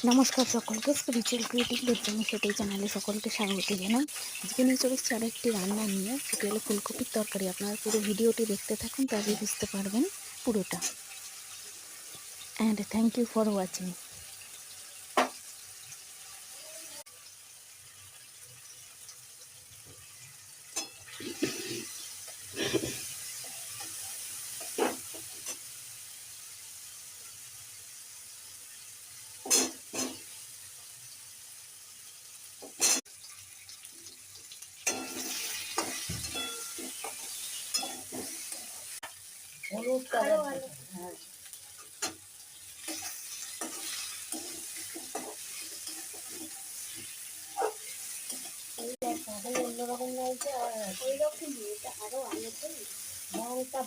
নমস্কার সকলকে, spiritual creative Debjani সেটাই চ্যানেলে সকলকে স্বাগত জানাই। আজকে নিয়ে চলে এসেছি আরেকটি রান্না নিয়ে, সেটি হলো ফুলকপির তরকারি। আপনারা পুরো ভিডিওটি দেখতে থাকুন, তবেই বুঝতে পারবেন পুরোটা। And thank you for watching. হলুদ কালার হ্যাঁ অন্যরকম লাগছে আর ওই রকম এটা আরো আলো রংটা